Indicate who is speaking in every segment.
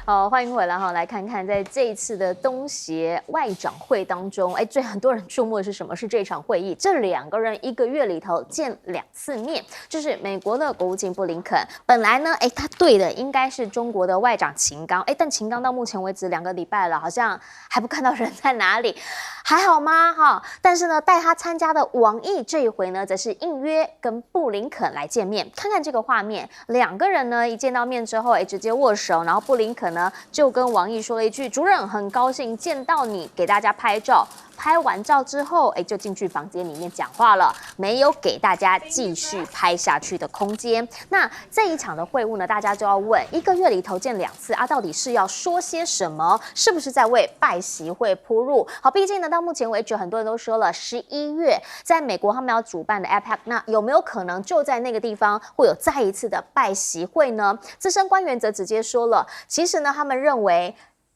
Speaker 1: 好，欢迎回来哈，来看看在这一次的东协外长会当中，最很多人注目的是什么？是这场会议，这两个人一个月里头见2次面，就是美国的国务卿布林肯，本来呢，他对的应该是中国的外长秦刚，但秦刚到目前为止2个礼拜了，好像还不看到人在哪里，还好吗？哈，但是呢，带他参加的王毅这一回呢，则是应约跟布林肯来见面，看看这个画面，两个人呢一见到面之后，直接握手，然后布林肯呢就跟王毅说了一句：“主任，很高兴见到你，给大家拍照。”拍完照之后，就进去房间里面讲话了，没有给大家继续拍下去的空间。那这一场的会晤呢，大家就要问：一个月里头见2次啊，到底是要说些什么？是不是在为拜习会铺路？好，毕竟呢，到目前为止，很多人都说了，11月在美国他们要主办的 APEC， 那有没有可能就在那个地方会有再一次的拜习会呢？资深官员则直接说了，其实呢，他们认为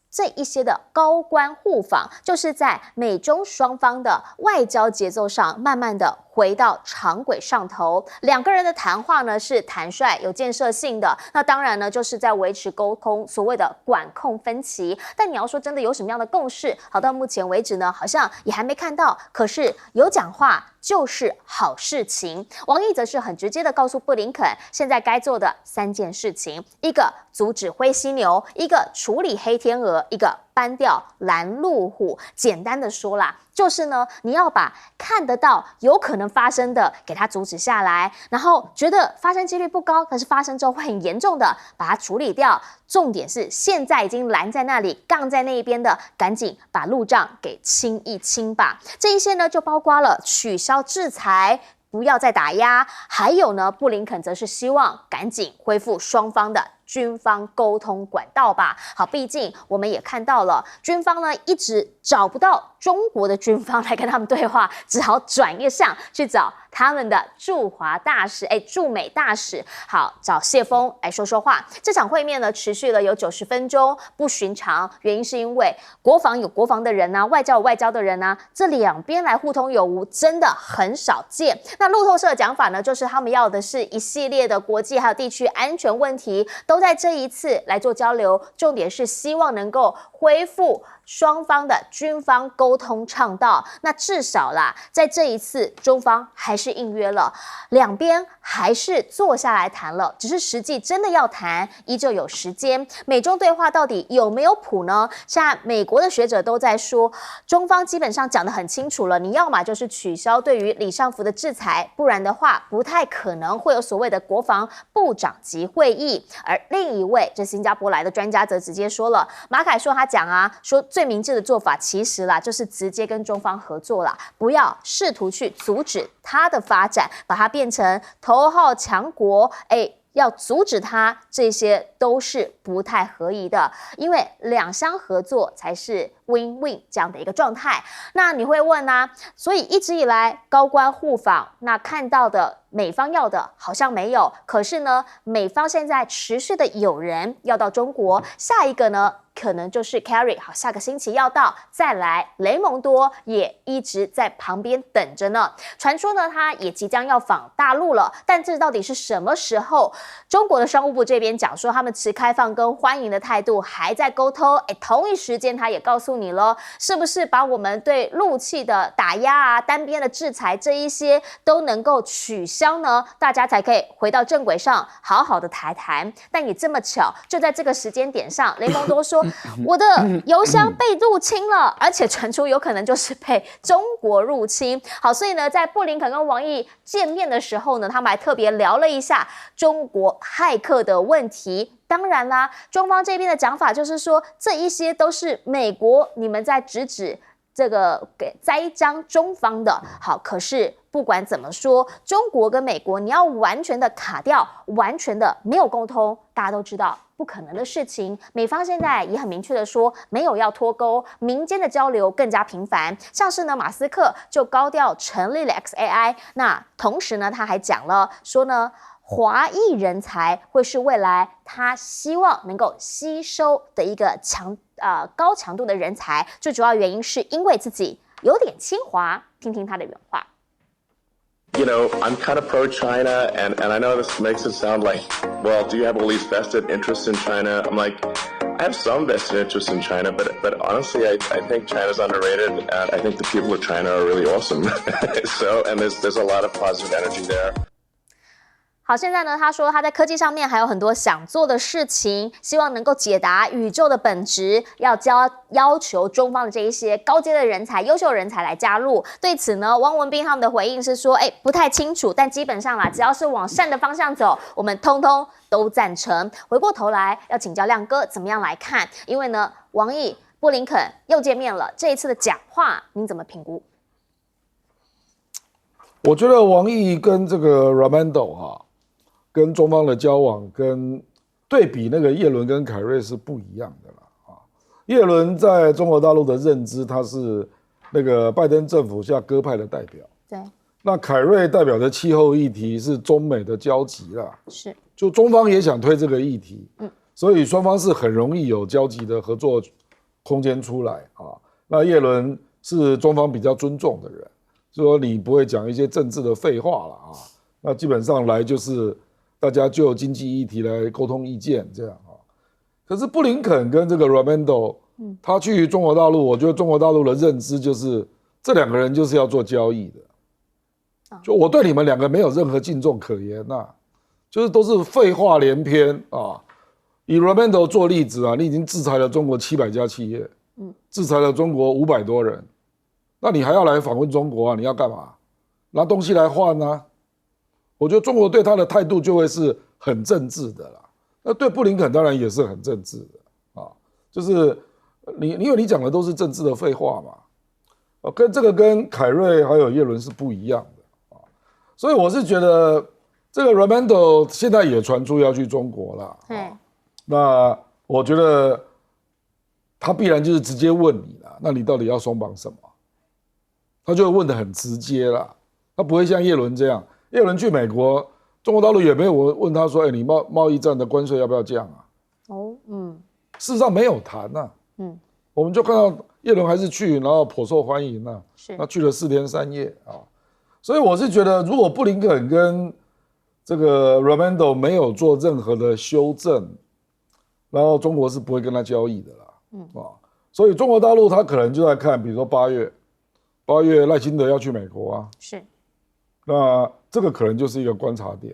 Speaker 1: 这一些的高官互访，就是在美中双方的外交节奏上，慢慢的回到常轨上头。两个人的谈话呢是坦率、有建设性的，那当然呢就是在维持沟通，所谓的管控分歧。但你要说真的有什么样的共识，好，到目前为止呢，好像也还没看到。可是有讲话就是好事情。王毅则是很直接的告诉布林肯，现在该做的3件事情：一个阻止灰犀牛，一个处理黑天鹅，一个搬掉拦路虎。简单的说啦，就是呢，你要把看得到有可能发生的给它阻止下来，然后觉得发生几率不高，可是发生之后会很严重的，把它处理掉。重点是现在已经拦在那里、杠在那一边的，赶紧把路障给清一清吧。这一些呢，就包括了取消制裁，不要再打压，还有呢，布林肯则是希望赶紧恢复双方的军方沟通管道吧。好，毕竟我们也看到了，军方呢一直找不到中国的军方来跟他们对话，只好转一个向去找他们的驻华大使，驻美大使，好，找谢峰来说说话。这场会面呢持续了有90分钟，不寻常，原因是因为国防有国防的人啊，外交有外交的人啊，这两边来互通有无，真的很少见。那路透社的讲法呢，就是他们要的是一系列的国际还有地区安全问题，都在这一次来做交流，重点是希望能够恢复双方的军方沟通畅道。那至少啦，在这一次中方还是应约了，两边还是坐下来谈了，只是实际真的要谈依旧有时间。美中对话到底有没有谱呢？现在美国的学者都在说，中方基本上讲得很清楚了，你要嘛就是取消对于李尚福的制裁，不然的话不太可能会有所谓的国防部长级会议。而另一位这新加坡来的专家则直接说了，马凯硕他讲啊，说最明智的做法其实啦，就是直接跟中方合作啦，不要试图去阻止它的发展，把它变成头号强国，要阻止它，这些都是不太合宜的，因为两相合作才是 win-win 这样的一个状态。那你会问啊，所以一直以来高官互访，那看到的美方要的好像没有，可是呢，美方现在持续的有人要到中国，下一个呢可能就是 Kerry， 好，下个星期要到，再来雷蒙多也一直在旁边等着呢。传说呢，他也即将要访大陆了，但这到底是什么时候？中国的商务部这边讲说，他们持开放跟欢迎的态度，还在沟通。同一时间他也告诉你了，是不是把我们对陆气的打压啊、单边的制裁这一些都能够取消呢？大家才可以回到正轨上，好好的谈。但也这么巧，就在这个时间点上，雷蒙多说我的邮箱被入侵了，而且传出有可能就是被中国入侵。好，所以呢，在布林肯跟王毅见面的时候呢，他们还特别聊了一下中国骇客的问题。当然啦，中方这边的讲法就是说，这一些都是美国你们在指这个给栽赃中方的。好，可是不管怎么说，中国跟美国你要完全的卡掉，完全的没有沟通，大家都知道不可能的事情。美方现在也很明确的说，没有要脱钩，民间的交流更加频繁。像是呢，马斯克就高调成立了 XAI， 那同时呢，他还讲了说呢，华裔人才会是未来他希望能够吸收的一个高强度的人才，最主要原因是因为自己有点亲华。听听他的原话。
Speaker 2: You know, I'm kind of pro-China, and I know this makes it sound like, well, do you have all these vested interests in China? I'm like, I have some vested interest in China, but honestly, I think China's underrated, and I think the people of China are really awesome. And there's a lot of positive energy there.
Speaker 1: 好，现在呢，他说他在科技上面还有很多想做的事情，希望能够解答宇宙的本质，要求中方的这一些高阶的人才、优秀人才来加入。对此呢，汪文斌他们的回应是说，不太清楚，但基本上啦，只要是往善的方向走，我们通通都赞成。回过头来要请教亮哥怎么样来看？因为呢，王毅、布林肯又见面了，这一次的讲话您怎么评估？
Speaker 3: 我觉得王毅跟这个 Raimondo 跟中方的交往跟对比那个叶伦跟凯瑞是不一样的啦。叶伦在中国大陆的认知，他是那个拜登政府下鸽派的代表。
Speaker 1: 对。
Speaker 3: 那凯瑞代表的气候议题是中美的交集啦。
Speaker 1: 是。
Speaker 3: 就中方也想推这个议题，所以双方是很容易有交集的合作空间出来啊。那叶伦是中方比较尊重的人，说你不会讲一些政治的废话了啊。那基本上来就是大家就经济议题来沟通意见这样啊。可是布林肯跟这个 Raimondo，他去中国大陆，我觉得中国大陆的认知就是这两个人就是要做交易的，就我对你们两个没有任何敬重可言呐，就是都是废话连篇啊。以 Raimondo 做例子啊，你已经制裁了中国700家企业，制裁了中国500多人，那你还要来访问中国啊？你要干嘛？拿东西来换啊？我觉得中国对他的态度就会是很政治的啦。那对布林肯当然也是很政治的啊，就是因为你讲的都是政治的废话嘛，跟凯瑞还有叶伦是不一样的啊，所以我是觉得这个 Raimondo 现在也传出要去中国了，那我觉得他必然就是直接问你啦，那你到底要松绑什么？他就会问得很直接啦，他不会像叶伦这样。叶伦去美国，中国大陆也没有问他说：“你贸易战的关税要不要降啊？”事实上没有谈啊。我们就看到叶伦还是去，然后颇受欢迎啊。他去了4天3夜啊。所以我是觉得，如果布林肯跟这个 Raimondo 没有做任何的修正，然后中国是不会跟他交易的啦。所以中国大陆他可能就在看，比如说8月赖清德要去美国啊。是。那这个可能就是一个观察点，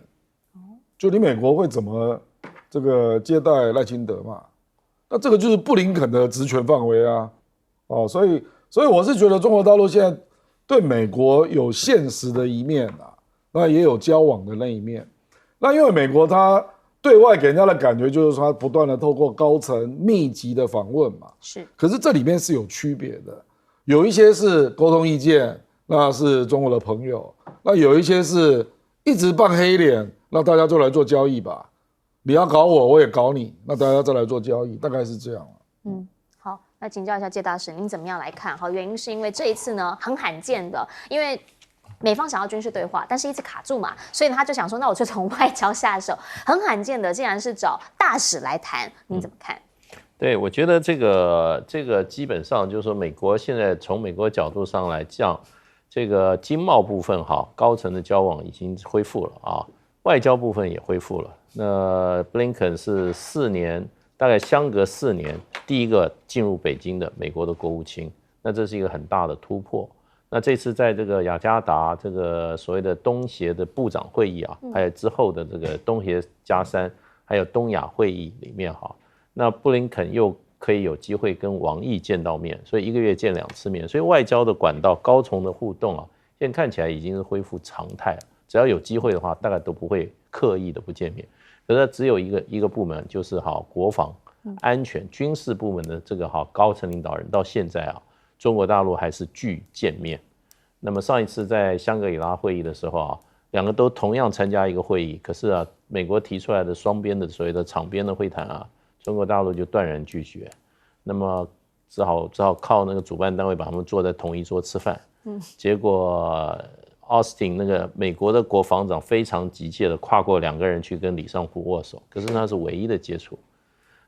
Speaker 3: 就你美国会怎么这个接待赖清德嘛？那这个就是布林肯的职权范围啊，所以我是觉得中国大陆现在对美国有现实的一面啊，那也有交往的那一面。那因为美国它对外给人家的感觉就是说，它不断的透过高层密集的访问嘛，可是这里面是有区别的，有一些是沟通意见，那是中国的朋友。那有一些是一直扮黑脸，那大家就来做交易吧。你要搞我，我也搞你，那大家再来做交易，大概是这样。
Speaker 1: 好，那请教一下介大使，您怎么样来看？好，原因是因为这一次呢很罕见的，因为美方想要军事对话，但是一直卡住嘛，所以他就想说，那我就从外交下手。很罕见的，竟然是找大使来谈，您怎么看？
Speaker 4: 对，我觉得这个基本上就是说，美国现在从美国角度上来讲。这个经贸部分高层的交往已经恢复了啊，外交部分也恢复了。那布林肯是大概相隔4年第一个进入北京的美国的国务卿，那这是一个很大的突破。那这次在这个雅加达这个所谓的东协的部长会议啊，还有之后的这个东协+3，还有东亚会议里面那布林肯又可以有机会跟王毅见到面，所以1个月见2次面，所以外交的管道高层的互动现在看起来已经是恢复常态了。只要有机会的话，大概都不会刻意的不见面。可是只有一个部门，就是国防、安全、军事部门的这个高层领导人，到现在中国大陆还是拒见面。那么上一次在香格里拉会议的时候两个都同样参加一个会议，可是美国提出来的双边的所谓的场边的会谈中国大陆就断然拒绝，那么只好靠那个主办单位把他们坐在同一桌吃饭。结果奥斯汀那个美国的国防长非常急切的跨过2个人去跟李尚福握手，可是那是唯一的接触。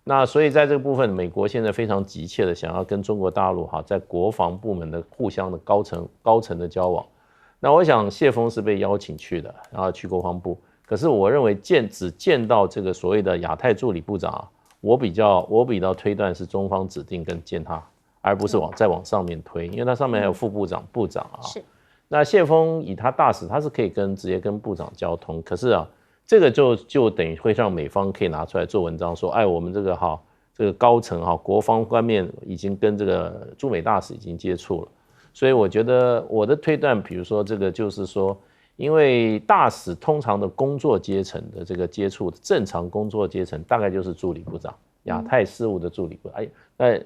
Speaker 4: 那所以在这个部分，美国现在非常急切的想要跟中国大陆在国防部门的互相的高层的交往。那我想谢峰是被邀请去的，然后去国防部。可是我认为只见到这个所谓的亚太助理部长我比较推断是中方指定跟见他，而不是再往上面推，因为它上面还有副部长、部长啊。
Speaker 1: 是。
Speaker 4: 那谢峰以他大使，他是可以直接跟部长交通，可是啊，这个就等于会让美方可以拿出来做文章说，哎，我们这个高层国方方面已经跟这个驻美大使已经接触了，所以我觉得我的推断，比如说这个就是说，因为大使通常的工作阶层的这个接触，正常工作阶层大概就是助理部长、亚太事务的助理部长，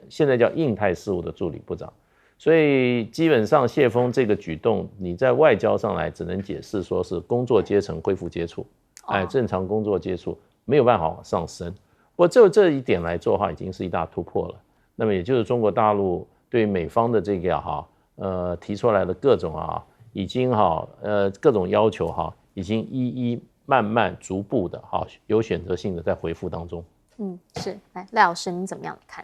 Speaker 4: 现在叫印太事务的助理部长。所以基本上谢峰这个举动，你在外交上来只能解释说是工作阶层恢复接触，正常工作接触没有办法往上升。不过就这一点来做的话，已经是一大突破了。那么也就是中国大陆对美方的这个提出来的各种已经各种要求已经一慢慢逐步的有选择性的在回复当中。
Speaker 1: 是。来，赖老师您怎么样看？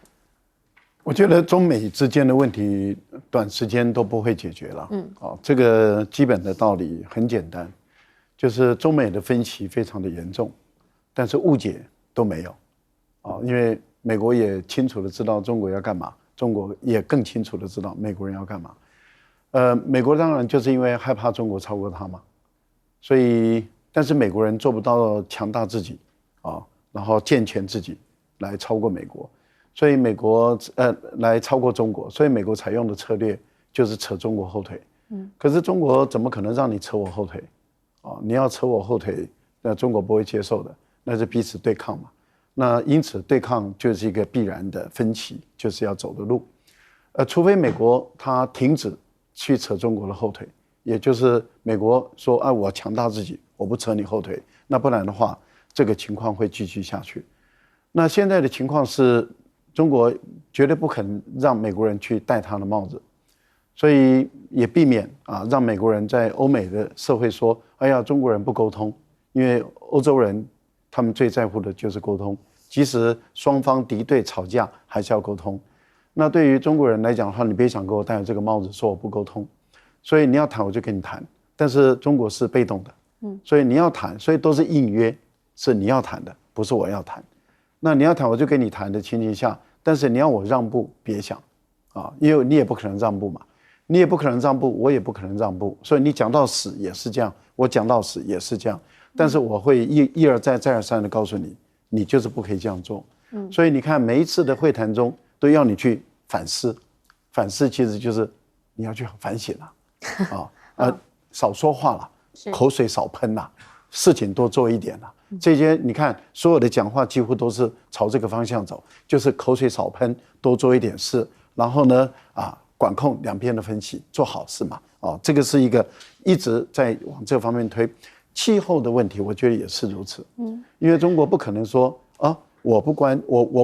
Speaker 5: 我觉得中美之间的问题短时间都不会解决了。这个基本的道理很简单，就是中美的分歧非常的严重，但是误解都没有。因为美国也清楚的知道中国要干嘛，中国也更清楚的知道美国人要干嘛。美国当然就是因为害怕中国超过他嘛，所以但是美国人做不到强大自己然后健全自己来超过美国。所以美国来超过中国，所以美国采用的策略就是扯中国后腿。可是中国怎么可能让你扯我后腿？你要扯我后腿，那中国不会接受的，那是彼此对抗嘛。那因此对抗就是一个必然的分歧，就是要走的路。除非美国它停止去扯中国的后腿，也就是美国说我强大自己，我不扯你后腿，那不然的话，这个情况会继续下去。那现在的情况是，中国绝对不肯让美国人去戴他的帽子，所以也避免让美国人在欧美的社会说，哎呀，中国人不沟通，因为欧洲人他们最在乎的就是沟通，即使双方敌对吵架还是要沟通。那对于中国人来讲的话，你别想给我戴这个帽子说我不沟通，所以你要谈我就跟你谈，但是中国是被动的，所以你要谈，所以都是应约，是你要谈的，不是我要谈。那你要谈我就跟你谈的情形下，但是你要我让步，别想因为你也不可能让步嘛，你也不可能让步，我也不可能让步，所以你讲到死也是这样，我讲到死也是这样，但是我会一而再再而三的告诉你，你就是不可以这样做。所以你看每一次的会谈中都要你去反思，反思其实就是你要去反省少说话了，口水少喷啦，事情多做一点啦。这些你看所有的讲话几乎都是朝这个方向走，就是口水少喷，多做一点事，然后呢管控两边的分歧，做好事嘛。这个是一个一直在往这方面推。气候的问题我觉得也是如此，因为中国不可能说我不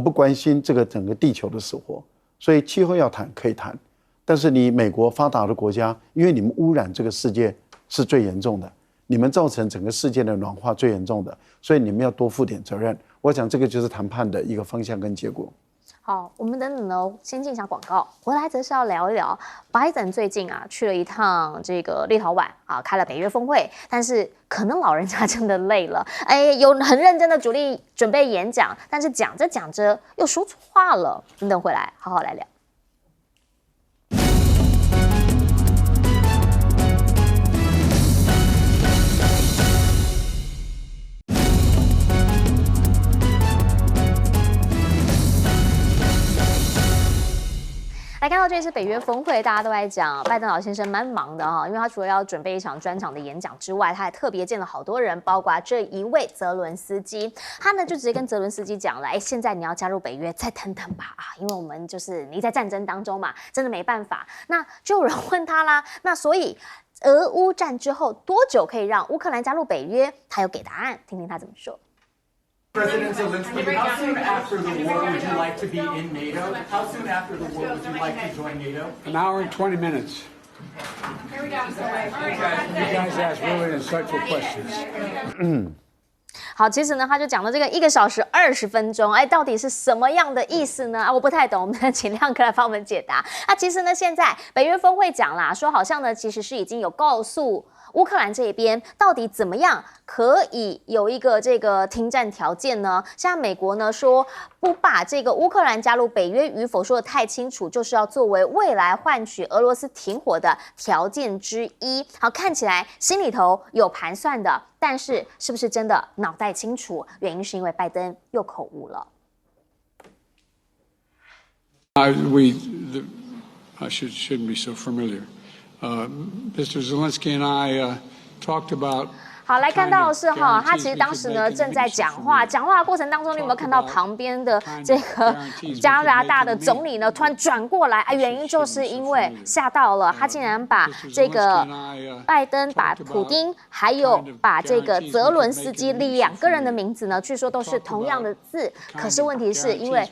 Speaker 5: 关心这个整个地球的死活，所以气候要谈可以谈，但是你美国发达的国家，因为你们污染这个世界是最严重的，你们造成整个世界的暖化最严重的，所以你们要多负点责任。我想这个就是谈判的一个方向跟结果。
Speaker 1: 好，我们等等呢，先进一下广告，回来则是要聊一聊拜登最近去了一趟这个立陶宛开了北约峰会，但是可能老人家真的累了，有很认真的主力准备演讲，但是讲着讲着又说错话了，等等回来好好来聊。来看到这次北约峰会，大家都在讲拜登老先生蛮忙的因为他除了要准备一场专场的演讲之外，他还特别见了好多人，包括这一位泽伦斯基。他呢就直接跟泽伦斯基讲了，现在你要加入北约，再等等吧因为我们就是你在战争当中嘛，真的没办法。那就有人问他啦，那所以俄乌战之后多久可以让乌克兰加入北约？他有给答案，听听他怎么说。
Speaker 6: President Zelensky, how soon after the war would you like to be in NATO? How soon after the war would you like to join NATO?
Speaker 7: An hour and 20 minutes.
Speaker 6: Here we go.
Speaker 7: You guys ask really insightful questions.
Speaker 1: 好，其实呢，他就讲了这个1个小时20分钟，到底是什么样的意思呢？我不太懂，我们请亮哥来帮我们解答。其实呢，现在北约峰会讲啦，说好像呢，其实是已经有告诉乌克兰这边到底怎么样可以有一个这个停战条件呢？现在美国呢说不把这个乌克兰加入北约与否说的太清楚，就是要作为未来换取俄罗斯停火的条件之一。好，看起来心里头有盘算的，但是是不是真的脑袋清楚？原因是因为拜登又口误了。
Speaker 7: Shouldn't be so familiar. Mr. Zelensky and I talked about.
Speaker 1: 好，来看到的是哈，他其实当时呢正在讲话的过程当中，你有没有看到旁边的这个加拿大的总理呢突然转过来？原因就是因为吓到了，他竟然把这个拜登、把普丁，还有把这个泽伦斯基两个人的名字呢，据说都是同样的字，可是问题是因为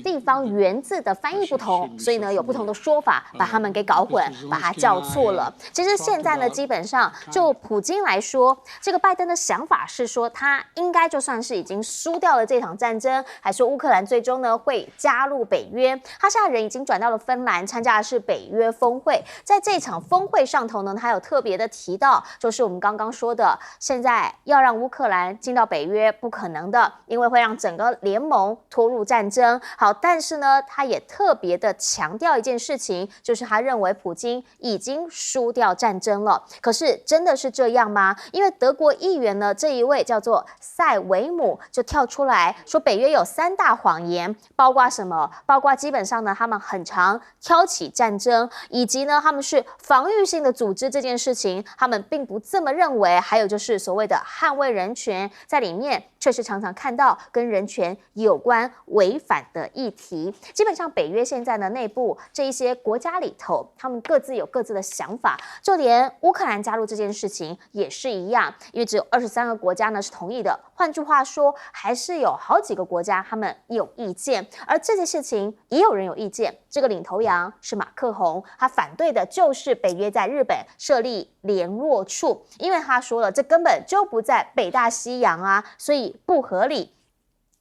Speaker 1: 地方原字的翻译不同，所以呢有不同的说法，把他们给搞混，把它叫错了。其实现在呢，基本上就普京来说，这个拜登的想法是说，他应该就算是已经输掉了这场战争，还说乌克兰最终呢会加入北约。他现在人已经转到了芬兰，参加的是北约峰会。在这场峰会上头呢，他有特别的提到，就是我们刚刚说的，现在要让乌克兰进到北约不可能的，因为会让整个联盟拖入战争。好，但是呢，他也特别的强调一件事情，就是他认为普京已经输掉战争了。可是真的是这样吗？因为德国议员呢，这一位叫做塞维姆就跳出来说，北约有3大谎言，包括什么？包括基本上呢，他们很常挑起战争，以及呢，他们是防御性的组织这件事情，他们并不这么认为。还有就是所谓的捍卫人权，在里面确实常常看到跟人权有关违反的议题。基本上北约现在呢内部这一些国家里头，他们各自有各自的想法，就连乌克兰加入这件事情也是一样，因为只有23个国家呢是同意的。换句话说，还是有好几个国家他们有意见，而这件事情也有人有意见。这个领头羊是马克宏，他反对的就是北约在日本设立联络处，因为他说了，这根本就不在北大西洋啊，所以不合理。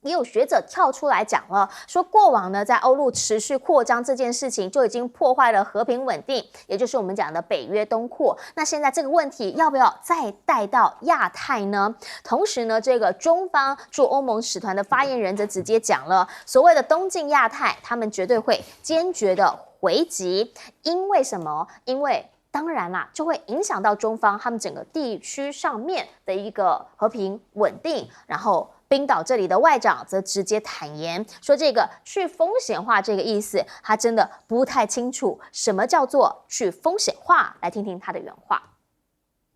Speaker 1: 也有学者跳出来讲了，说过往呢，在欧陆持续扩张这件事情就已经破坏了和平稳定，也就是我们讲的北约东扩。那现在这个问题要不要再带到亚太呢？同时呢，这个中方驻欧盟使团的发言人则直接讲了，所谓的东进亚太，他们绝对会坚决的回击。因为什么？因为当然啦，就会影响到中方他们整个地区上面的一个和平稳定，然后冰岛这里的外长则直接坦言说，这个去风险化这个意思，他真的不太清楚什么叫做去风险化。来听听他的原话。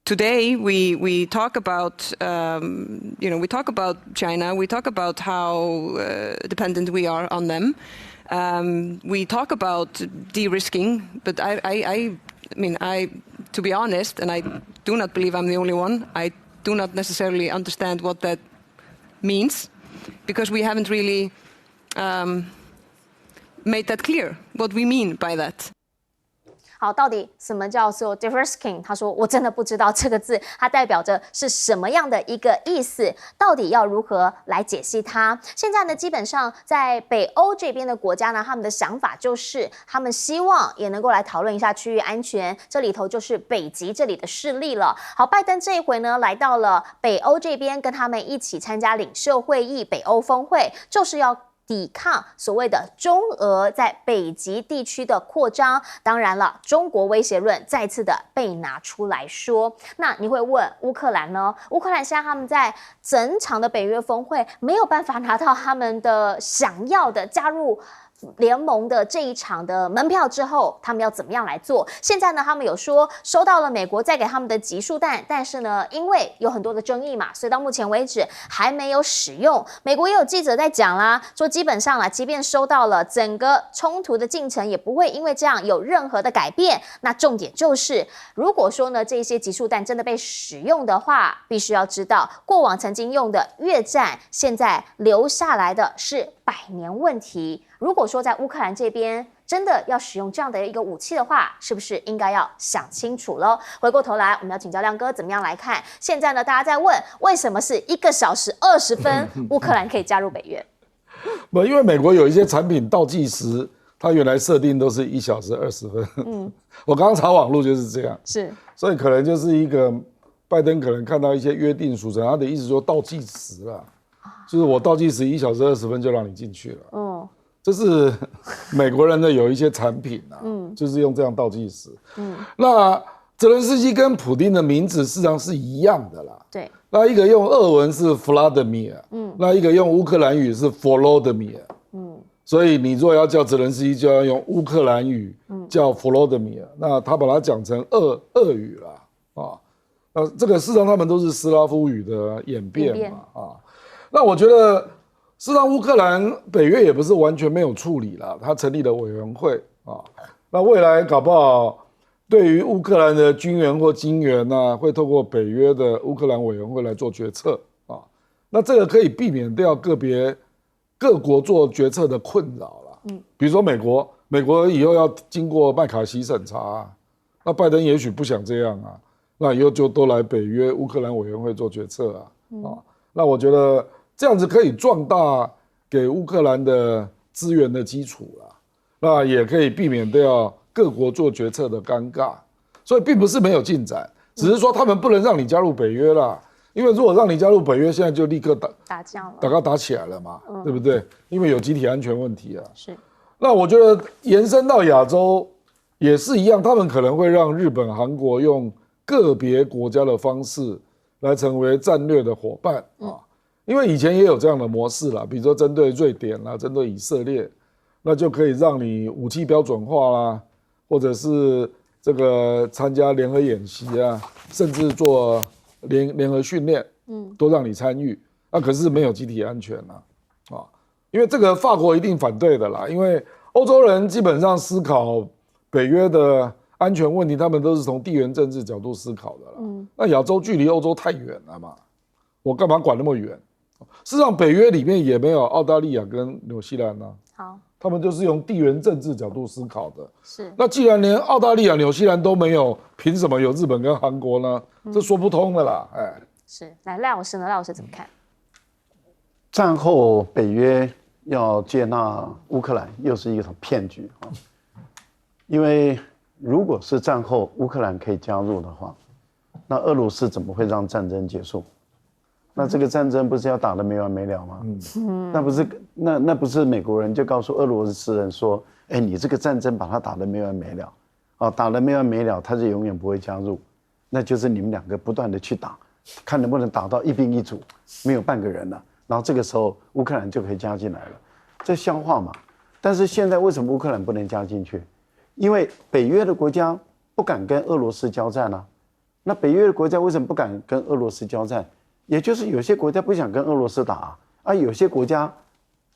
Speaker 8: Today we talk about we talk about China. We talk about how dependent we are on them. We talk about de-risking, but I mean, to be honest, and I do not believe I'm the only one, I do not necessarily understand what that means, because we haven't really made that clear, what we mean by that.
Speaker 1: 好，到底什么叫做 de-risking？ 他说我真的不知道这个字它代表着是什么样的一个意思，到底要如何来解析它？现在呢，基本上在北欧这边的国家呢，他们的想法就是他们希望也能够来讨论一下区域安全，这里头就是北极这里的势力了。好，拜登这一回呢来到了北欧这边，跟他们一起参加领袖会议、北欧峰会，就是要抵抗所谓的中俄在北极地区的扩张。当然了，中国威胁论再次的被拿出来说。那你会问乌克兰呢？乌克兰现在他们在整场的北约峰会没有办法拿到他们的想要的加入联盟的这一场的门票之后，他们要怎么样来做？现在呢，他们有说收到了美国再给他们的集束弹，但是呢，因为有很多的争议嘛，所以到目前为止还没有使用。美国也有记者在讲啦，说基本上啦，即便收到了，整个冲突的进程也不会因为这样有任何的改变。那重点就是，如果说呢这些集束弹真的被使用的话，必须要知道过往曾经用的越战，现在留下来的是100年问题。如果说在乌克兰这边真的要使用这样的一个武器的话，是不是应该要想清楚了？回过头来，我们要请教亮哥怎么样来看？现在呢，大家在问为什么是1个小时20分，乌克兰可以加入北约？
Speaker 3: 不，因为美国有一些产品倒计时，它原来设定都是1小时20分。我刚刚查网路就是这样。
Speaker 1: 是，
Speaker 3: 所以可能就是一个拜登可能看到一些约定俗成，他的意思说倒计时了，就是我倒计时1小时20分就让你进去了。哦，这是美国人的有一些产品啊，就是用这样倒计时。那泽连斯基跟普丁的名字事实上是一样的啦。
Speaker 1: 对，
Speaker 3: 那一个用俄文是 Vladimir，那一个用乌克兰语是 Volodymyr。所以你如果要叫泽连斯基，就要用乌克兰语叫 Volodymyr，那他把它讲成俄语了啊。那这个事实上他们都是斯拉夫语的演变嘛啊。那我觉得事实上乌克兰北约也不是完全没有处理了，他成立了委员会啊。那未来搞不好对于乌克兰的军援或金援啊，会透过北约的乌克兰委员会来做决策啊。那这个可以避免掉各国做决策的困扰了。比如说美国以后要经过麦卡锡审查啊，那拜登也许不想这样啊，那以后就都来北约乌克兰委员会做决策啊。那我觉得这样子可以壮大给乌克兰的资源的基础啦，那也可以避免掉各国做决策的尴尬。所以并不是没有进展，只是说他们不能让你加入北约啦。因为如果让你加入北约，现在就立刻
Speaker 1: 打架了，
Speaker 3: 大家打起来了嘛，对不对？因为有集体安全问题啊。
Speaker 1: 是。
Speaker 3: 那我觉得延伸到亚洲也是一样，他们可能会让日本、韩国用个别国家的方式来成为战略的伙伴啊。因为以前也有这样的模式啦，比如说针对瑞典啦、针对以色列，那就可以让你武器标准化啦，或者是这个参加联合演习啊，甚至做联合训练，都让你参与。那可是没有集体安全啊，因为这个法国一定反对的啦，因为欧洲人基本上思考北约的安全问题，他们都是从地缘政治角度思考的啦。那亚洲距离欧洲太远了嘛，我干嘛管那么远？事实上，北约里面也没有澳大利亚跟纽西兰啊。好，他们就是用地缘政治角度思考的。是，那既然连澳大利亚、纽西兰都没有，凭什么有日本跟韩国呢？这说不通的啦。哎，
Speaker 1: 是，来赖老师呢？赖老师怎么看？
Speaker 5: 战后北约要接纳乌克兰，又是一场骗局啊！因为如果是战后乌克兰可以加入的话，那俄罗斯怎么会让战争结束？那这个战争不是要打得没完没了吗？那不是美国人就告诉俄罗斯人说，哎，你这个战争把它打得没完没了，啊，打得没完没了，他就永远不会加入，那就是你们两个不断的去打，看能不能打到一兵一卒，没有半个人了，然后这个时候乌克兰就可以加进来了，这像话嘛？但是现在为什么乌克兰不能加进去？因为北约的国家不敢跟俄罗斯交战啊。那北约的国家为什么不敢跟俄罗斯交战？也就是有些国家不想跟俄罗斯打啊，有些国家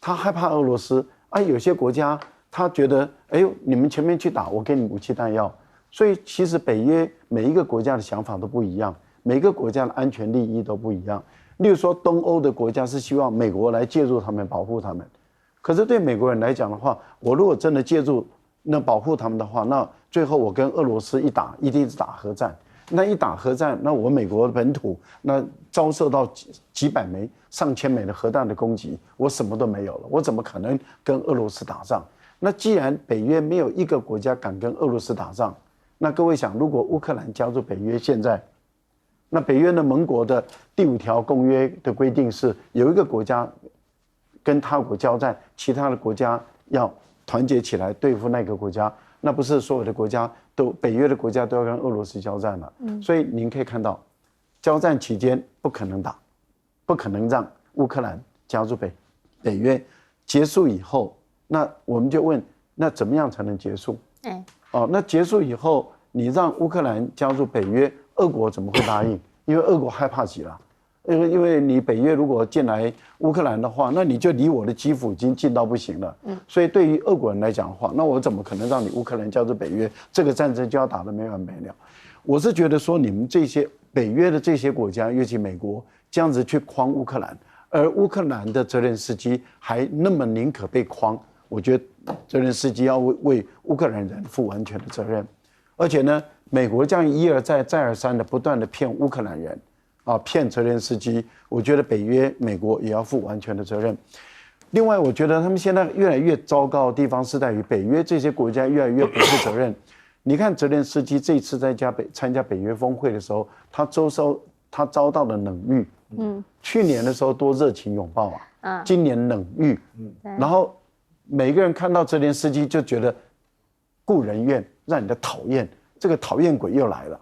Speaker 5: 他害怕俄罗斯啊，有些国家他觉得，哎呦，你们前面去打，我给你武器弹药。所以其实北约每一个国家的想法都不一样，每个国家的安全利益都不一样。例如说，东欧的国家是希望美国来介入他们，保护他们。可是对美国人来讲的话，我如果真的介入，那保护他们的话，那最后我跟俄罗斯一打，一定是打核战。那一打核战，那我美国本土那遭受到几百枚、上千枚的核弹的攻击，我什么都没有了，我怎么可能跟俄罗斯打仗？那既然北约没有一个国家敢跟俄罗斯打仗，那各位想，如果乌克兰加入北约，现在，那北约的盟国的第5条公约的规定是，有一个国家跟他国交战，其他的国家要团结起来对付那个国家。那不是所有的国家都北约的国家都要跟俄罗斯交战了，所以您可以看到，交战期间不可能打，不可能让乌克兰加入北约。结束以后，那我们就问，那怎么样才能结束？那结束以后，你让乌克兰加入北约，俄国怎么会答应？因为俄国害怕极了。因为你北约如果进来乌克兰的话，那你就离我的基辅已经近到不行了。所以对于俄国人来讲的话，那我怎么可能让你乌克兰加入北约？这个战争就要打得没完没了。我是觉得说，你们这些北约的这些国家，尤其美国这样子去诓乌克兰，而乌克兰的泽连斯基还那么宁可被诓，我觉得泽连斯基要为乌克兰人负完全的责任。而且呢，美国这样一而再再而三的不断的骗乌克兰人。骗泽连斯基，我觉得北约、美国也要负完全的责任。另外，我觉得他们现在越来越糟糕的地方是在于北约这些国家越来越不负责任。你看泽连斯基这一次参加北约峰会的时候，他遭到了冷遇。去年的时候多热情拥抱啊，今年冷遇。然后每个人看到泽连斯基就觉得故人怨，让你的讨厌，这个讨厌鬼又来了。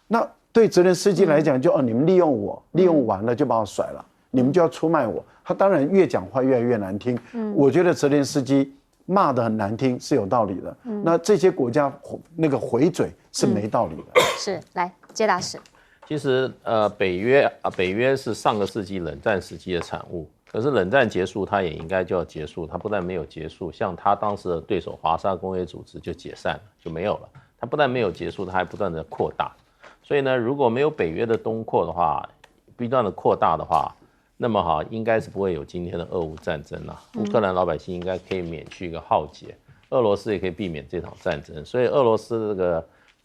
Speaker 5: 那对泽连斯基来讲，你们利用我，利用完了就把我甩了，你们就要出卖我。他当然越讲话越来越难听。我觉得泽连斯基骂得很难听是有道理的。那这些国家那个回嘴是没道理的。
Speaker 1: 是，来，接大使。
Speaker 4: 其实北约是上个世纪冷战时期的产物，可是冷战结束，它也应该就要结束。它不但没有结束，像他当时的对手华沙公约组织就解散了，就没有了。它不但没有结束，它还不断的扩大。所以呢，如果没有北约的东扩的话，不断的扩大的话，那么应该是不会有今天的俄乌战争了。乌克兰老百姓应该可以免去一个浩劫，俄罗斯也可以避免这场战争。所以俄罗斯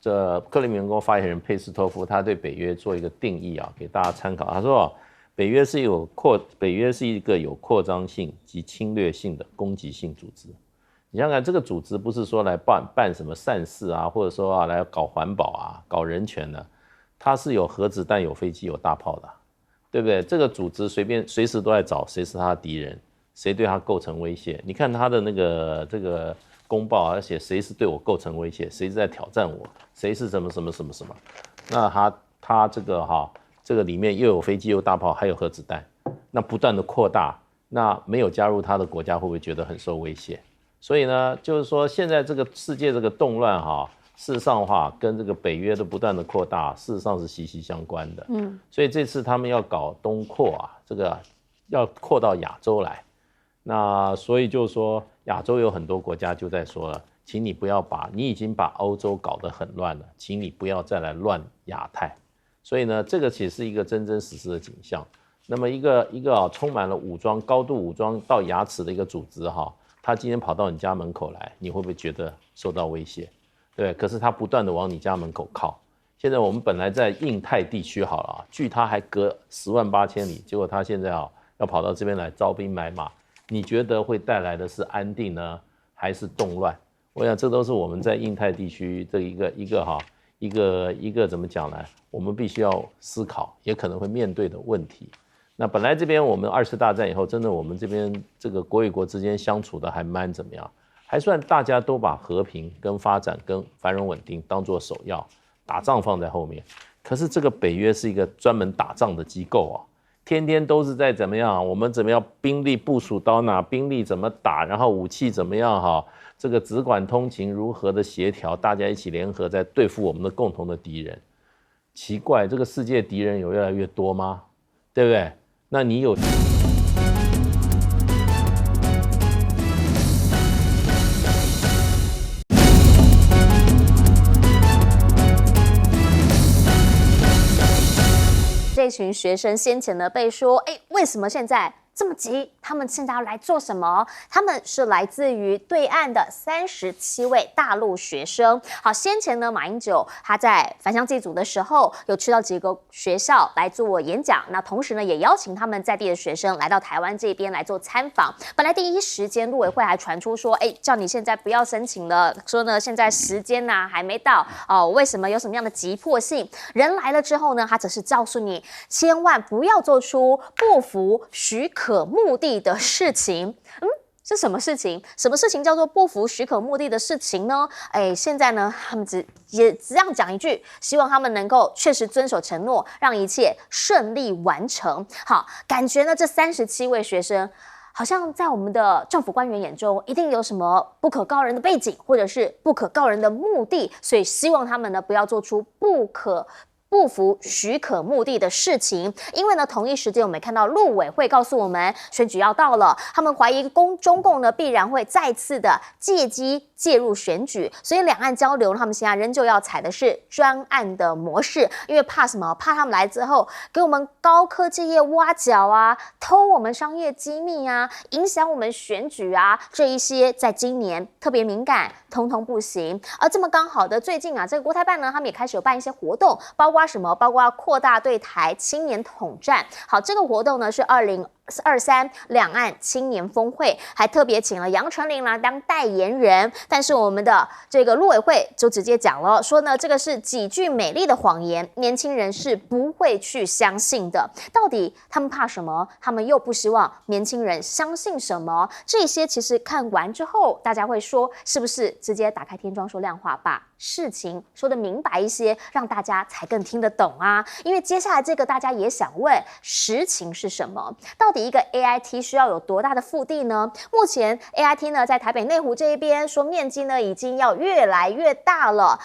Speaker 4: 这克里姆林宫发言人佩斯托夫他对北约做一个定义啊，给大家参考。他说，北约是一个有扩张性及侵略性的攻击性组织。你想想看，这个组织不是说来办什么善事啊，或者说来搞环保啊、搞人权的，它是有核子弹、有飞机、有大炮的，对不对？这个组织随时都在找谁是他的敌人，谁对他构成威胁。你看他的这个公报，而且谁是对我构成威胁，谁是在挑战我，谁是什么。那他这个里面又有飞机又有大炮，还有核子弹，那不断的扩大，那没有加入他的国家会不会觉得很受威胁？所以呢，就是说现在这个世界这个动乱事实上的话，跟这个北约的不断的扩大，事实上是息息相关的。所以这次他们要搞东扩这个要扩到亚洲来，那所以就是说亚洲有很多国家就在说了，请你不要你已经把欧洲搞得很乱了，请你不要再来乱亚太。所以呢，这个其实是一个真真实实的景象。那么一个充满了武装、高度武装到牙齿的一个组织他今天跑到你家门口来，你会不会觉得受到威胁？对，可是他不断的往你家门口靠。现在我们本来在印太地区好了距他还隔108000里，结果他现在要跑到这边来招兵买马，你觉得会带来的是安定呢，还是动乱？我想这都是我们在印太地区的一个怎么讲呢？我们必须要思考，也可能会面对的问题。那本来这边我们2次大战以后，真的我们这边这个国与国之间相处的还蛮怎么样，还算大家都把和平跟发展跟繁荣稳定当作首要，打仗放在后面。可是这个北约是一个专门打仗的机构天天都是在怎么样，我们怎么样兵力部署到哪，兵力怎么打，然后武器怎么样这个只管通勤如何的协调，大家一起联合在对付我们的共同的敌人。奇怪，这个世界敌人有越来越多吗？对不对？那你有
Speaker 1: 这群学生先前呢被说，为什么现在这么急？他们现在要来做什么？他们是来自于对岸的37位大陆学生。好，先前呢，马英九他在返乡祭祖的时候，有去到几个学校来做演讲。那同时呢，也邀请他们在地的学生来到台湾这边来做参访。本来第一时间陆委会还传出说，叫你现在不要申请了，说呢现在时间还没到为什么有什么样的急迫性？人来了之后呢，他只是告诉你，千万不要做出不符许可目的的事情。是什么事情？什么事情叫做不符许可目的的事情呢？现在呢，他们只这样讲一句，希望他们能够确实遵守承诺，让一切顺利完成。好，感觉呢，这37位学生好像在我们的政府官员眼中，一定有什么不可告人的背景，或者是不可告人的目的，所以希望他们呢不要做出不符许可目的的事情。因为呢，同一时间我们看到陆委会告诉我们，选举要到了，他们怀疑中共呢必然会再次的借机介入选举，所以两岸交流他们现在仍旧要采的是专案的模式，因为怕什么？怕他们来之后给我们高科技业挖角偷我们商业机密影响我们选举这一些在今年特别敏感，通通不行。而这么刚好的最近这个国台办呢，他们也开始有办一些活动，包括什么？包括扩大对台青年统战。好，这个活动呢是2022 2023两岸青年峰会，还特别请了杨丞琳来当代言人。但是我们的这个陆委会就直接讲了，说呢这个是几句美丽的谎言，年轻人是不会去相信的。到底他们怕什么？他们又不希望年轻人相信什么？这些其实看完之后，大家会说，是不是直接打开天窗说亮话，把事情说得明白一些，让大家才更听得懂啊？因为接下来这个大家也想问，实情是什么？到底一个 AIT 需要有多大的腹地呢？目前 AIT 呢在台北内湖这一边说面积呢已经要越来越大了。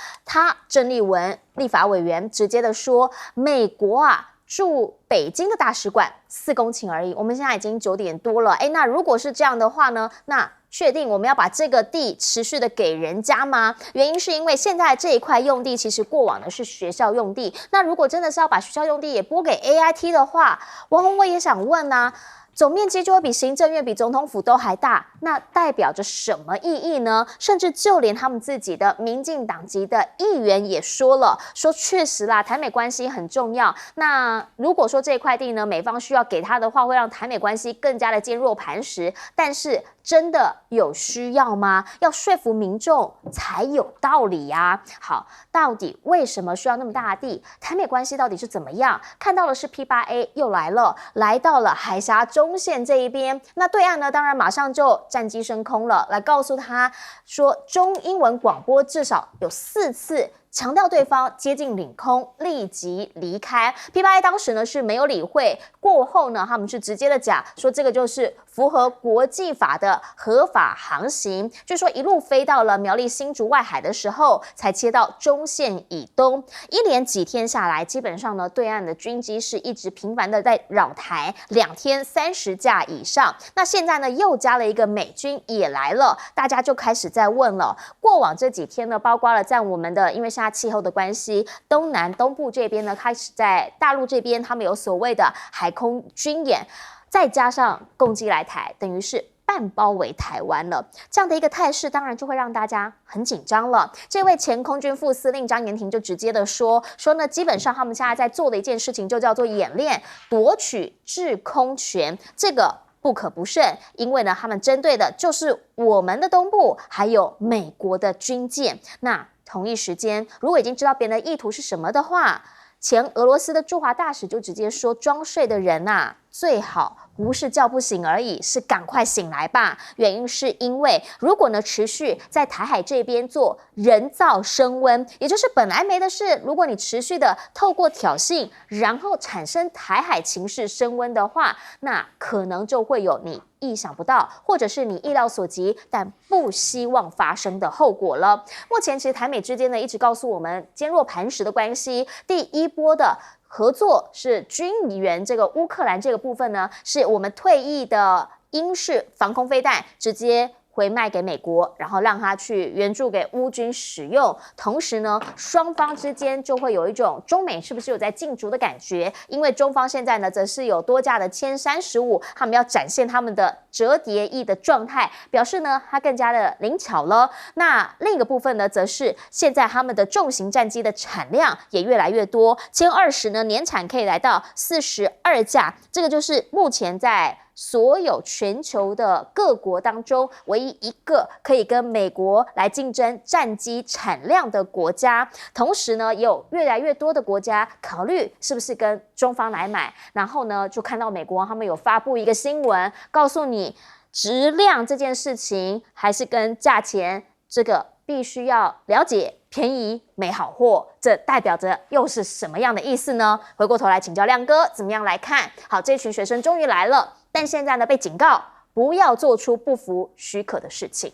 Speaker 1: 郑丽文立法委员直接的说，美国啊驻北京的大使馆4公顷而已。我们现在已经9点多了，那如果是这样的话呢，那确定我们要把这个地持续的给人家吗？原因是因为现在这一块用地其实过往的是学校用地，那如果真的是要把学校用地也拨给 AIT 的话，王宏威也想问啊，总面积就会比行政院、比总统府都还大，那代表着什么意义呢？甚至就连他们自己的民进党籍的议员也说了，说确实啦，台美关系很重要。那如果说这块地呢，美方需要给他的话，会让台美关系更加的坚若磐石。但是真的有需要吗？要说服民众才有道理呀。好，到底为什么需要那么大的地？台美关系到底是怎么样？看到的是 P8A 又来了，来到了海峡中线这一边。那对岸呢，当然马上就战机升空了，来告诉他说，中英文广播至少有4次强调对方接近领空，立即离开。P8A 当时呢是没有理会，过后呢他们是直接的讲说，这个就是符合国际法的合法航行，就说一路飞到了苗栗新竹外海的时候，才切到中线以东。一连几天下来，基本上呢对岸的军机是一直频繁的在扰台，2天30架以上。那现在呢又加了一个美军也来了，大家就开始在问了，过往这几天呢，包括了在我们的因为现在气候的关系，东南东部这边呢开始在大陆这边他们有所谓的海空军演，再加上共机来台，等于是半包围台湾了。这样的一个态势当然就会让大家很紧张了。这位前空军副司令张延廷就直接的说呢，基本上他们现在在做的一件事情就叫做演练夺取制空权，这个不可不慎，因为呢他们针对的就是我们的东部还有美国的军舰。那同一时间，如果已经知道别人的意图是什么的话，前俄罗斯的驻华大使就直接说，装睡的人啊，最好不是叫不醒而已，是赶快醒来吧。原因是因为如果呢持续在台海这边做人造升温，也就是本来没的事，如果你持续的透过挑衅，然后产生台海情势升温的话，那可能就会有你意想不到，或者是你意料所及但不希望发生的后果了。目前其实台美之间呢一直告诉我们坚若磐石的关系，第一波的合作是军援这个乌克兰这个部分呢，是我们退役的英式防空飞弹直接回卖给美国，然后让他去援助给乌军使用。同时呢，双方之间就会有一种中美是不是有在竞逐的感觉？因为中方现在呢，则是有多架的歼35，他们要展现他们的折叠翼的状态，表示呢它更加的灵巧了。那另一个部分呢，则是现在他们的重型战机的产量也越来越多，歼20呢年产可以来到42架，这个就是目前在所有全球的各国当中唯一一个可以跟美国来竞争战机产量的国家。同时呢，也有越来越多的国家考虑是不是跟中方来买。然后呢，就看到美国他们有发布一个新闻，告诉你质量这件事情还是跟价钱这个必须要了解，便宜没好货，这代表着又是什么样的意思呢？回过头来请教亮哥，怎么样来看？好，这群学生终于来了，但现在呢被警告不要做出不符许可的事情。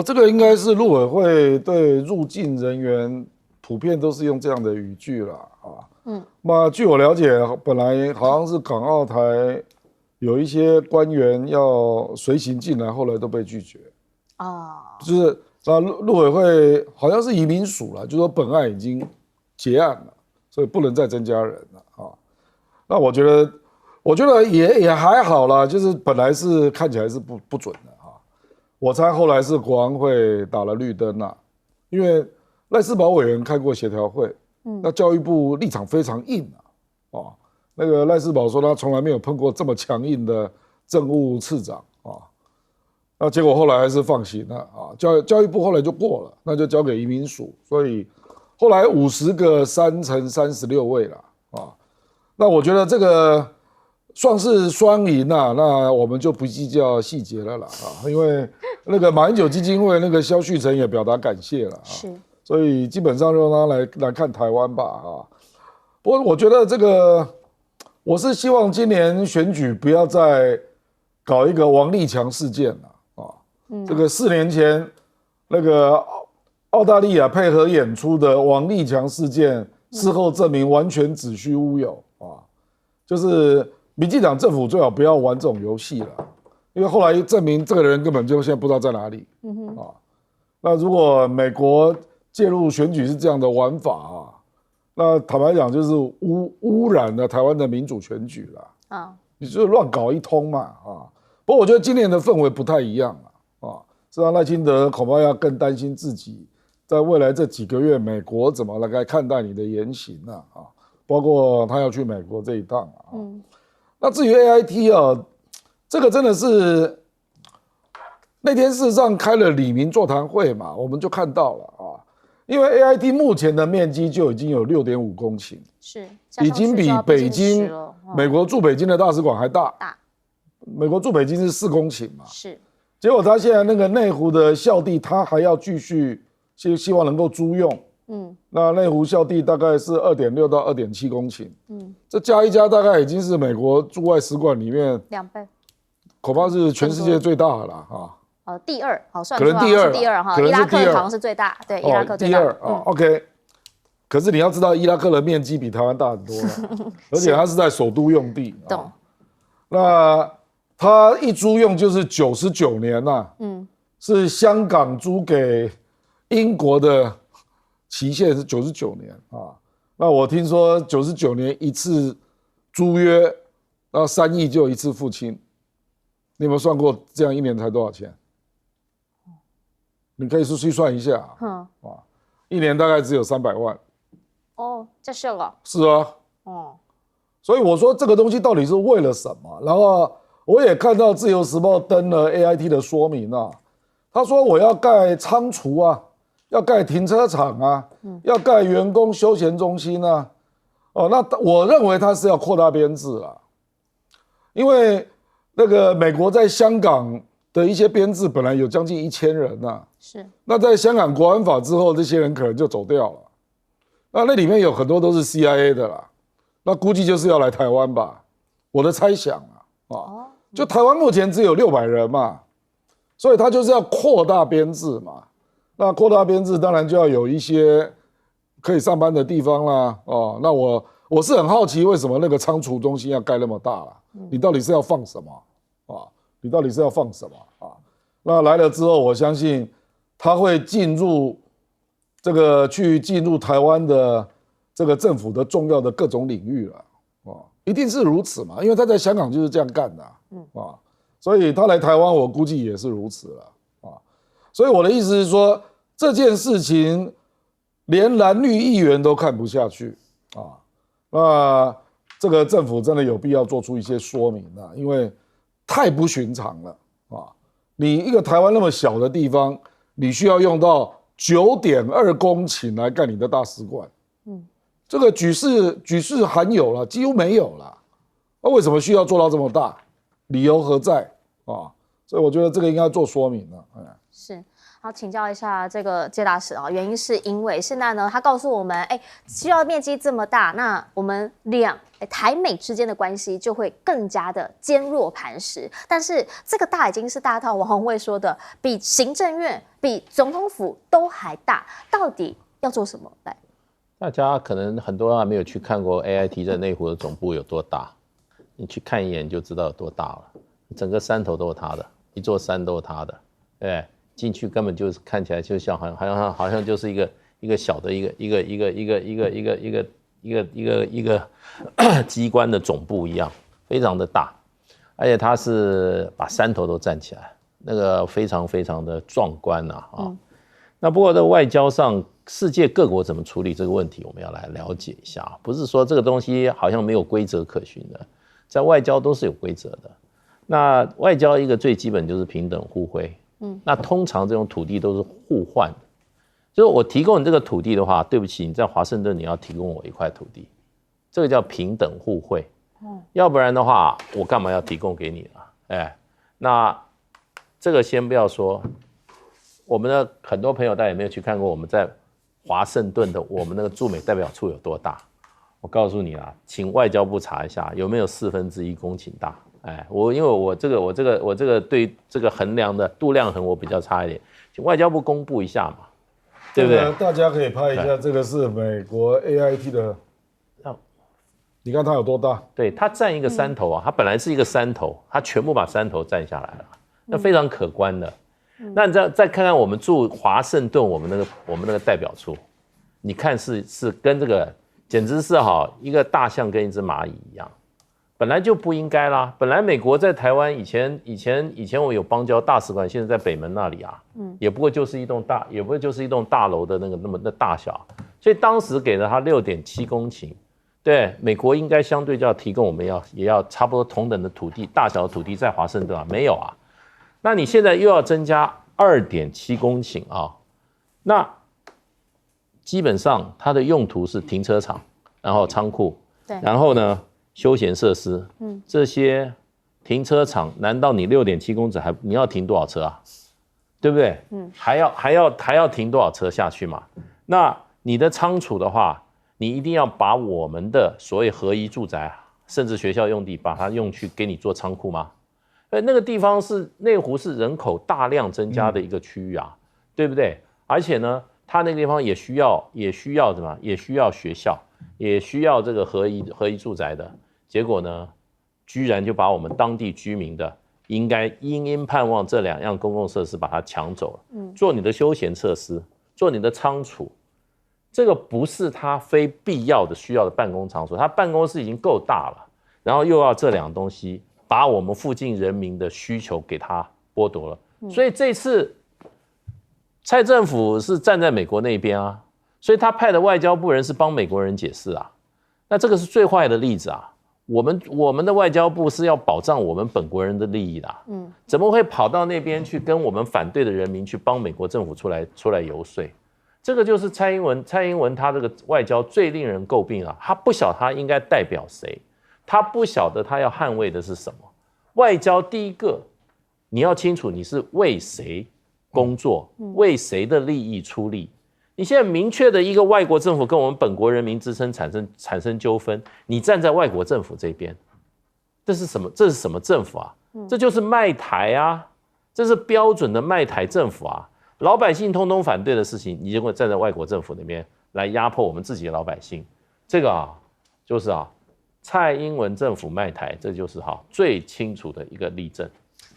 Speaker 3: 这个应该是陆委会对入境人员普遍都是用这样的语句了啊。那据我了解，本来好像是港澳台有一些官员要随行进来，后来都被拒绝。就是那陆委会好像是移民署了，就说本案已经结案了，所以不能再增加人了啊。那我觉得也还好啦，就是本来是看起来是不准的啊。我猜后来是国安会打了绿灯啦，因为赖士葆委员开过协调会，那教育部立场非常硬啊。那个赖士葆说他从来没有碰过这么强硬的政务次长啊，那结果后来还是放行了啊，教育部后来就过了，那就交给移民署，所以后来50个3乘36位了啊，那我觉得这个算是双赢啊，那我们就不计较细节了啦啊，因为那个马英九基金会那个萧旭晨也表达感谢了啊，
Speaker 1: 是，
Speaker 3: 所以基本上让他来看台湾吧啊。不过我觉得这个，我是希望今年选举不要再搞一个王立强事件了啊。这个4年前那个澳大利亚配合演出的王立强事件，事后证明完全子虚乌有啊。就是民进党政府最好不要玩这种游戏了，因为后来证明这个人根本就现在不知道在哪里啊。那如果美国介入选举是这样的玩法啊，那坦白讲就是污染了台湾的民主选举了啊，你就是乱搞一通嘛啊。不过我觉得今年的氛围不太一样啊，是让赖清德恐怕要更担心自己在未来这几个月美国怎么来看待你的言行啊，包括他要去美国这一趟啊。那至于 AIT 啊，这个真的是那天事实上开了李明座谈会嘛，我们就看到了啊。因为 AIT 目前的面积就已经有6.5公顷，
Speaker 1: 是
Speaker 3: 已经比北京美国驻北京的大使馆还大。美国驻北京是4公顷嘛，
Speaker 1: 是。
Speaker 3: 结果他现在那个内湖的校地，他还要继续希望能够租用。那内湖校地大概是2.6到2.7公顷。这加一加大概已经是美国驻外使馆里面
Speaker 1: 2倍，
Speaker 3: 恐怕是全世界最大的了啊。
Speaker 1: 第2，好算
Speaker 3: 可能第二
Speaker 1: 哈，伊拉克好像是最大，对，伊拉克最大。
Speaker 3: 第2啊 ，OK。可是你要知道，伊拉克的面积比台湾大很多而且它是在首都用地。
Speaker 1: 懂。
Speaker 3: 那它一租用就是99年呐，是香港租给英国的期限是99年啊。那我听说99年一次租约，然后3亿就一次付清。你有没有算过这样1年才多少钱？你可以去算一下，1年大概只有300万。
Speaker 1: 这是了。
Speaker 3: 是啊，所以我说这个东西到底是为了什么？然后我也看到《自由时报》登了 AIT 的说明啊，他说我要盖仓储啊，要盖停车场啊，要盖员工休闲中心啊，那我认为他是要扩大编制啊，因为那个美国在香港的一些编制本来有将近1000人啊，
Speaker 1: 是。
Speaker 3: 那在香港国安法之后，这些人可能就走掉了。那里面有很多都是 CIA 的啦，那估计就是要来台湾吧，我的猜想啊，就台湾目前只有600人嘛，所以他就是要扩大编制嘛。那扩大编制当然就要有一些可以上班的地方啦，那我是很好奇为什么那个仓储中心要盖那么大啦，你到底是要放什么啊？你到底是要放什么啊？那来了之后，我相信他会进入台湾的这个政府的重要的各种领域了，一定是如此嘛，因为他在香港就是这样干的所以他来台湾我估计也是如此了所以我的意思是说，这件事情连蓝绿议员都看不下去那这个政府真的有必要做出一些说明因为太不寻常了你一个台湾那么小的地方，你需要用到9.2公顷来盖你的大使馆，这个举世罕有了，几乎没有了。那为什么需要做到这么大？理由何在所以我觉得这个应该做说明了。
Speaker 1: 是。好，请教一下这个介大使原因是因为现在呢，他告诉我们，需要面积这么大，那我们台美之间的关系就会更加的坚若磐石。但是这个大已经是大到王宏卫说的，比行政院、比总统府都还大，到底要做什么？来，
Speaker 4: 大家可能很多人还没有去看过 AIT 在内湖的总部有多大，你去看一眼就知道有多大了。整个山头都是他的，一座山都是他的，对。进去根本就是看起来就像好像就是一个小的一个机关的总部一样，非常的大，而且它是把山头都站起来，那个非常非常的壮观那不过在外交上世界各国怎么处理这个问题，我们要来了解一下，不是说这个东西好像没有规则可循的，在外交都是有规则的。那外交一个最基本就是平等互惠，那通常这种土地都是互换的，就是我提供你这个土地的话，对不起，你在华盛顿你要提供我一块土地，这个叫平等互惠，要不然的话，我干嘛要提供给你呢？那这个先不要说，我们的很多朋友大家有没有去看过我们在华盛顿的我们那个驻美代表处有多大？我告诉你啦，请外交部查一下有没有1/4公顷大。因为我这个对这个衡量的度量衡我比较差一点，请外交部公布一下嘛，对不对？
Speaker 3: 大家可以拍一下，这个是美国 AIT 的，你看它有多大？
Speaker 4: 对，它占一个山头啊，它本来是一个山头，它全部把山头占下来了，那非常可观的。那你再看看我们驻华盛顿我们那个代表处，你看是跟这个简直是一个大象跟一只蚂蚁一样。本来就不应该啦。本来美国在台湾以前我有邦交大使馆，现在在北门那里啊，也不过就是一栋大楼的那么的大小，所以当时给了他6.7公顷，对，美国应该相对就要提供我们也要差不多同等的土地大小的土地在华盛顿啊，没有啊，那你现在又要增加2.7公顷啊，那基本上它的用途是停车场，然后仓库，对，然后呢？休闲设施，这些停车场，难道你6.7公尺你要停多少车啊？对不对？还要停多少车下去嘛？那你的仓储的话，你一定要把我们的所谓合宜住宅，甚至学校用地，把它用去给你做仓库吗？那个地方内湖是人口大量增加的一个区域啊，对不对？而且呢，它那个地方也需要什么？也需要学校，也需要这个合宜住宅的。结果呢，居然就把我们当地居民的应该殷盼望这2样公共设施把它抢走了，做你的休闲设施，做你的仓储，这个不是他非必要的需要的办公场所，他办公室已经够大了，然后又要这2样东西，把我们附近人民的需求给他剥夺了，所以这次蔡政府是站在美国那边啊，所以他派的外交部人是帮美国人解释啊，那这个是最坏的例子啊。我们的外交部是要保障我们本国人的利益的，怎么会跑到那边去跟我们反对的人民去帮美国政府出来游说？这个就是蔡英文他这个外交最令人诟病啊，他不晓得他应该代表谁，他不晓得他要捍卫的是什么。外交第一个，你要清楚你是为谁工作，为谁的利益出力。你现在明确的一个外国政府跟我们本国人民之间产生纠纷，你站在外国政府这边，这是什么政府啊？这就是卖台啊，这是标准的卖台政府啊！老百姓通通反对的事情，你就会站在外国政府那边来压迫我们自己的老百姓，这个就是蔡英文政府卖台，这就是最清楚的一个例证。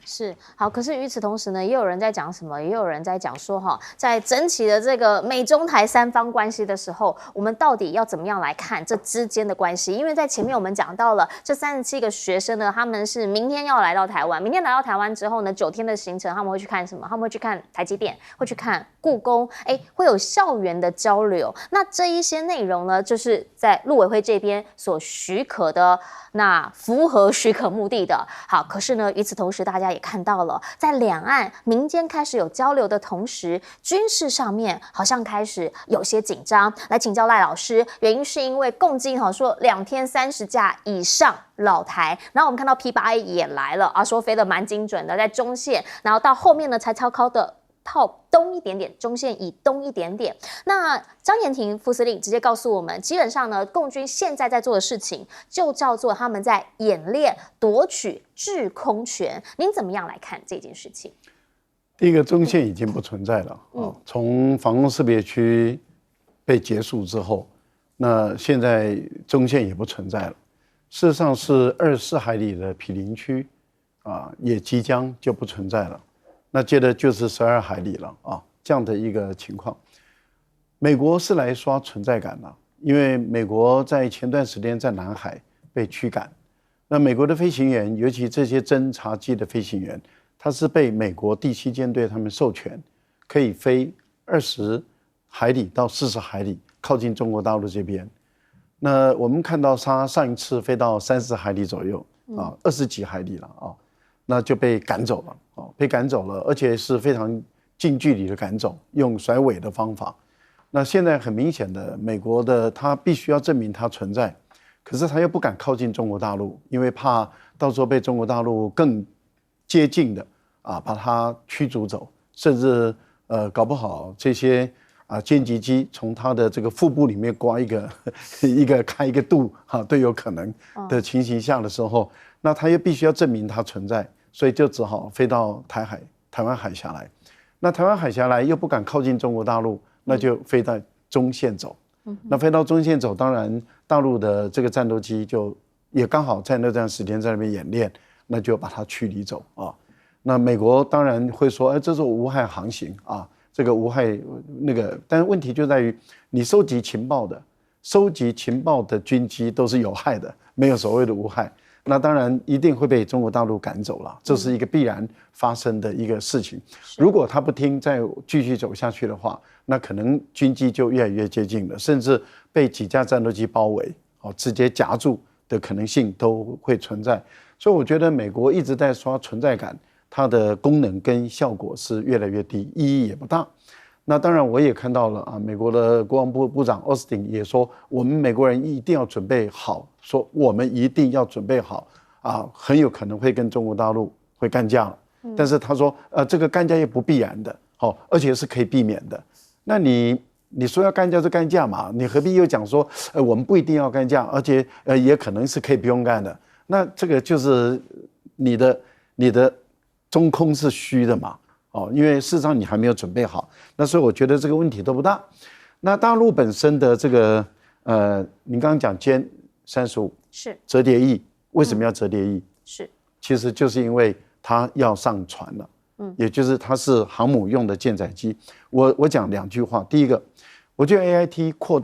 Speaker 1: 是好，可是与此同时呢，也有人在讲什么？也有人在讲说在整体的这个美中台3方关系的时候，我们到底要怎么样来看这之间的关系？因为在前面我们讲到了这37个学生呢，他们是明天要来到台湾，明天来到台湾之后呢，9天的行程，他们会去看什么？他们会去看台积电，会去看故宫，会有校园的交流。那这一些内容呢，就是在陆委会这边所许可的，那符合许可目的的。好，可是呢，与此同时，大家也看到了，在两岸民间开始有交流的同时，军事上面好像开始有些紧张。来请教赖老师，原因是因为共机说2天30架以上扰台，然后我们看到 P8A 也来了说飞得蛮精准的，在中线，然后到后面呢才超高的靠东一点点，中线以东一点点。那张延廷副司令直接告诉我们，基本上呢，共军现在在做的事情就叫做他们在演练夺取制空权。您怎么样来看这件事情？
Speaker 5: 第一个，中线已经不存在了从防空识别区被结束之后，那现在中线也不存在了。事实上是24海里的毗邻区也即将就不存在了。那接着就是12海里了这样的一个情况。美国是来刷存在感了，因为美国在前段时间在南海被驱赶，那美国的飞行员，尤其这些侦察机的飞行员，他是被美国第7舰队他们授权，可以飞20海里到40海里，靠近中国大陆这边。那我们看到它上一次飞到30海里左右啊，20几海里了啊，那就被赶走了啊，被赶走了，而且是非常近距离的赶走，用甩尾的方法。那现在很明显的，美国的他必须要证明它存在，可是他又不敢靠近中国大陆，因为怕到时候被中国大陆更接近的啊把它驱逐走，甚至搞不好这些歼击机从它的这个腹部里面刮一个开一个洞都有可能的情形下的时候，那他又必须要证明它存在，所以就只好飞到台湾海峡来。那台湾海峡来又不敢靠近中国大陆。那就飞到中线走，那飞到中线走，当然大陆的这个战斗机就也刚好在那段时间在那边演练，那就把它驱离走啊。那美国当然会说，这是无害航行啊，这个无害那个，但是问题就在于你收集情报的军机都是有害的，没有所谓的无害。那当然一定会被中国大陆赶走了，这是一个必然发生的一个事情。如果他不听，再继续走下去的话，那可能军机就越来越接近了，甚至被几架战斗机包围，直接夹住的可能性都会存在。所以我觉得美国一直在刷存在感，它的功能跟效果是越来越低，意义也不大。那当然，我也看到了美国的国防部部长奥斯汀也说，我们美国人一定要准备好，说我们一定要准备好很有可能会跟中国大陆会干架了。但是他说，这个干架也不必然的，而且是可以避免的。那你说要干架就干架嘛，你何必又讲说，我们不一定要干架，而且也可能是可以不用干的？那这个就是你的中空是虚的嘛。因为事实上你还没有准备好，那所以我觉得这个问题都不大。那大陆本身的这个你刚刚讲歼35
Speaker 1: 是
Speaker 5: 折叠翼，为什么要折叠翼？
Speaker 1: 是，
Speaker 5: 其实就是因为它要上船了，也就是它是航母用的舰载机。我讲2句话，第一个，我觉得 AIT 扩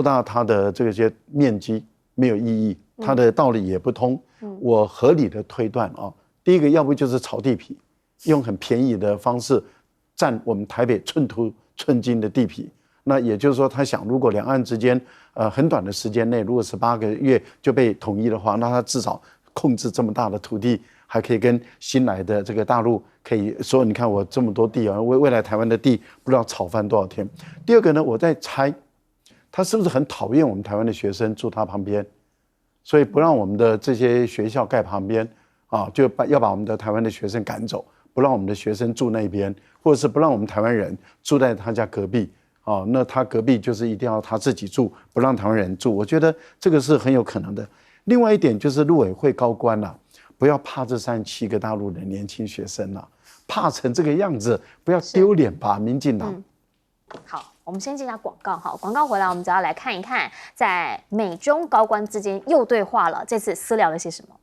Speaker 5: 大它的这些面积没有意义，它的道理也不通。我合理的推断第一个要不就是炒地皮。用很便宜的方式占我们台北寸土寸金的地皮，那也就是说，他想如果两岸之间很短的时间内，如果18个月就被统一的话，那他至少控制这么大的土地，还可以跟新来的这个大陆可以说，你看我这么多地未来台湾的地不知道炒翻多少天。第二个呢，我在猜，他是不是很讨厌我们台湾的学生住他旁边，所以不让我们的这些学校盖旁边就要把我们的台湾的学生赶走。不让我们的学生住那边，或者是不让我们台湾人住在他家隔壁，那他隔壁就是一定要他自己住，不让台湾人住。我觉得这个是很有可能的。另外一点就是陆委会高官不要怕这37个大陆的年轻学生怕成这个样子，不要丢脸吧，民进党。
Speaker 1: 好，我们先进一下广告，广告回来我们就要来看一看，在美中高官之间又对话了，这次私聊了些什么。